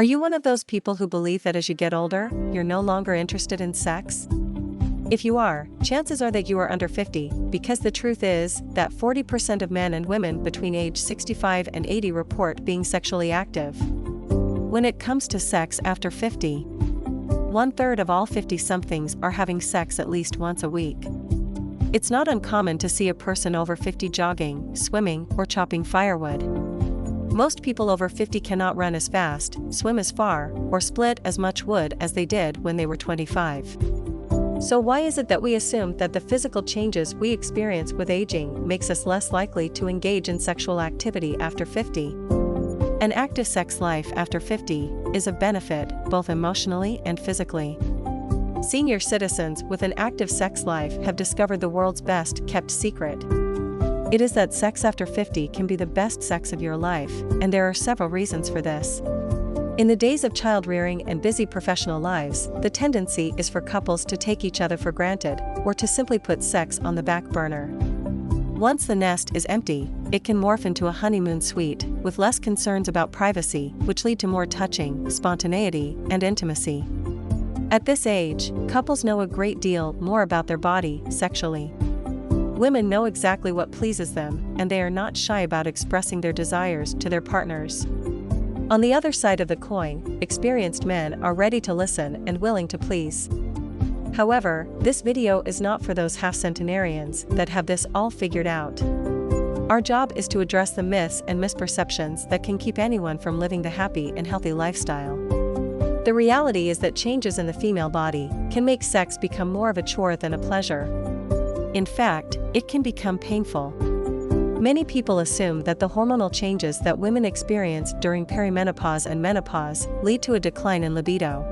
you one of those people who believe that as you get older, you're no longer interested in sex? If you are, chances are that you are under 50, because the truth is that 40% of men and women between age 65 and 80 report being sexually active. When it comes to sex after 50, 1/3 of all 50-somethings are having sex at least once a week. It's not uncommon to see a person over 50 jogging, swimming, or chopping firewood. Most people over 50 cannot run as fast, swim as far, or split as much wood as they did when they were 25. So why is it that we assume that the physical changes we experience with aging makes us less likely to engage in sexual activity after 50? An active sex life after 50 is a benefit both emotionally and physically. Senior citizens with an active sex life have discovered the world's best kept secret. It is that sex after 50 can be the best sex of your life, and there are several reasons for this. In the days of child-rearing and busy professional lives, the tendency is for couples to take each other for granted, or to simply put sex on the back burner. Once the nest is empty, it can morph into a honeymoon suite, with less concerns about privacy, which lead to more touching, spontaneity, and intimacy. At this age, couples know a great deal more about their body, sexually. Women know exactly what pleases them, and they are not shy about expressing their desires to their partners. On the other side of the coin, experienced men are ready to listen and willing to please. However, this video is not for those half-centenarians that have this all figured out. Our job is to address the myths and misperceptions that can keep anyone from living the happy and healthy lifestyle. The reality is that changes in the female body can make sex become more of a chore than a pleasure. In fact, it can become painful. Many people assume that the hormonal changes that women experience during perimenopause and menopause lead to a decline in libido.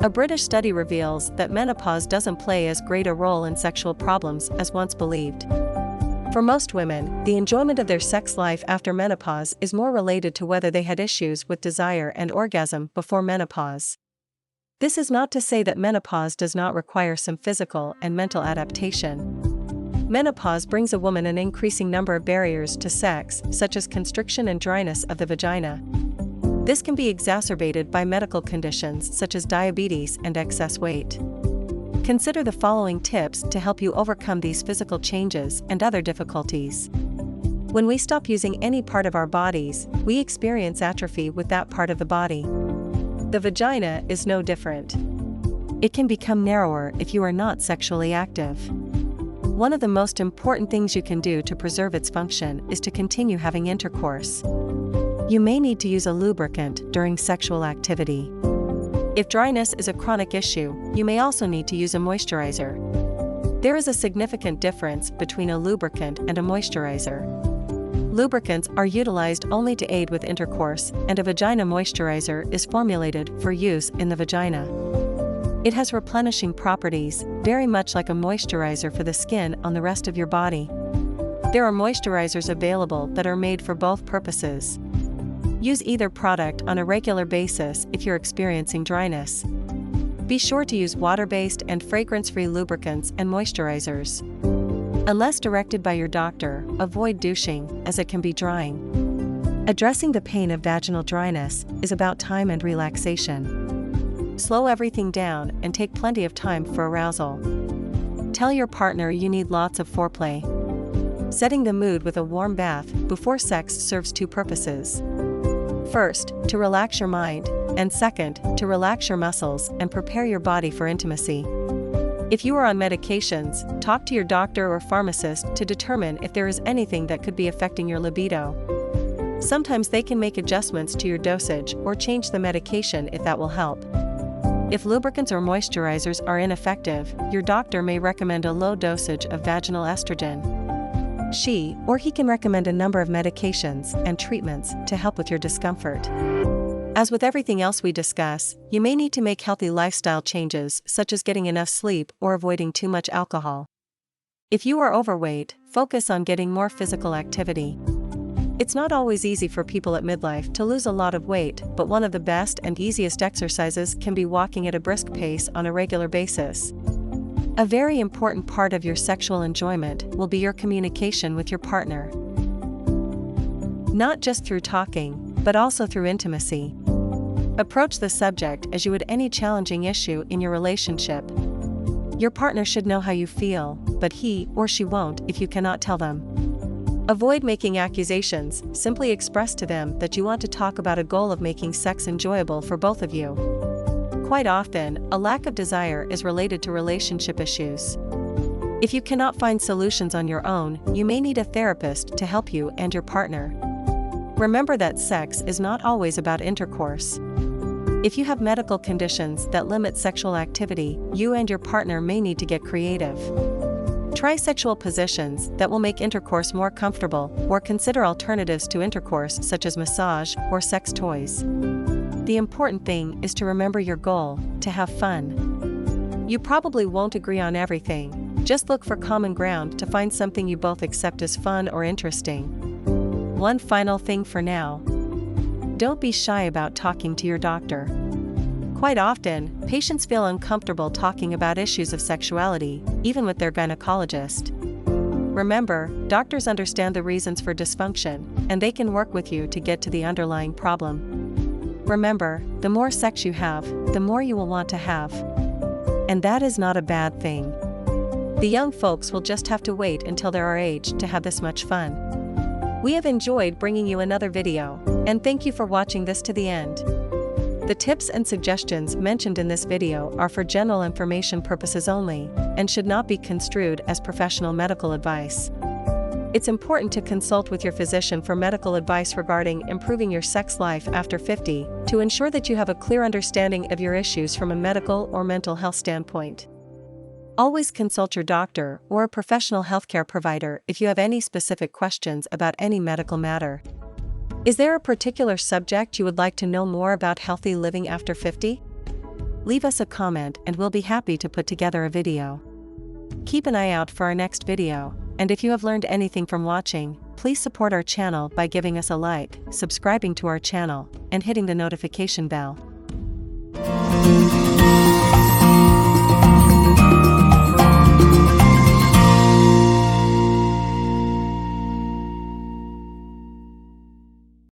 A British study reveals that menopause doesn't play as great a role in sexual problems as once believed. For most women, the enjoyment of their sex life after menopause is more related to whether they had issues with desire and orgasm before menopause. This is not to say that menopause does not require some physical and mental adaptation. Menopause brings a woman an increasing number of barriers to sex, such as constriction and dryness of the vagina. This can be exacerbated by medical conditions such as diabetes and excess weight. Consider the following tips to help you overcome these physical changes and other difficulties. When we stop using any part of our bodies, we experience atrophy with that part of the body. The vagina is no different. It can become narrower if you are not sexually active. One of the most important things you can do to preserve its function is to continue having intercourse. You may need to use a lubricant during sexual activity. If dryness is a chronic issue, you may also need to use a moisturizer. There is a significant difference between a lubricant and a moisturizer. Lubricants are utilized only to aid with intercourse, and a vagina moisturizer is formulated for use in the vagina. It has replenishing properties, very much like a moisturizer for the skin on the rest of your body. There are moisturizers available that are made for both purposes. Use either product on a regular basis if you're experiencing dryness. Be sure to use water-based and fragrance-free lubricants and moisturizers. Unless directed by your doctor, avoid douching, as it can be drying. Addressing the pain of vaginal dryness is about time and relaxation. Slow everything down and take plenty of time for arousal. Tell your partner you need lots of foreplay. Setting the mood with a warm bath before sex serves two purposes. First, to relax your mind, and second, to relax your muscles and prepare your body for intimacy. If you are on medications, talk to your doctor or pharmacist to determine if there is anything that could be affecting your libido. Sometimes they can make adjustments to your dosage or change the medication if that will help. If lubricants or moisturizers are ineffective, your doctor may recommend a low dosage of vaginal estrogen. She or he can recommend a number of medications and treatments to help with your discomfort. As with everything else we discuss, you may need to make healthy lifestyle changes such as getting enough sleep or avoiding too much alcohol. If you are overweight, focus on getting more physical activity. It's not always easy for people at midlife to lose a lot of weight, but one of the best and easiest exercises can be walking at a brisk pace on a regular basis. A very important part of your sexual enjoyment will be your communication with your partner. Not just through talking, but also through intimacy. Approach the subject as you would any challenging issue in your relationship. Your partner should know how you feel, but he or she won't if you cannot tell them. Avoid making accusations, simply express to them that you want to talk about a goal of making sex enjoyable for both of you. Quite often, a lack of desire is related to relationship issues. If you cannot find solutions on your own, you may need a therapist to help you and your partner. Remember that sex is not always about intercourse. If you have medical conditions that limit sexual activity, you and your partner may need to get creative. Try sexual positions that will make intercourse more comfortable, or consider alternatives to intercourse such as massage or sex toys. The important thing is to remember your goal: to have fun. You probably won't agree on everything, just look for common ground to find something you both accept as fun or interesting. One final thing for now. Don't be shy about talking to your doctor. Quite often, patients feel uncomfortable talking about issues of sexuality, even with their gynecologist. Remember, doctors understand the reasons for dysfunction, and they can work with you to get to the underlying problem. Remember, the more sex you have, the more you will want to have. And that is not a bad thing. The young folks will just have to wait until they are age to have this much fun. We have enjoyed bringing you another video, and thank you for watching this to the end. The tips and suggestions mentioned in this video are for general information purposes only, and should not be construed as professional medical advice. It's important to consult with your physician for medical advice regarding improving your sex life after 50, to ensure that you have a clear understanding of your issues from a medical or mental health standpoint. Always consult your doctor or a professional healthcare provider if you have any specific questions about any medical matter. Is there a particular subject you would like to know more about healthy living after 50? Leave us a comment and we'll be happy to put together a video. Keep an eye out for our next video, and if you have learned anything from watching, please support our channel by giving us a like, subscribing to our channel, and hitting the notification bell.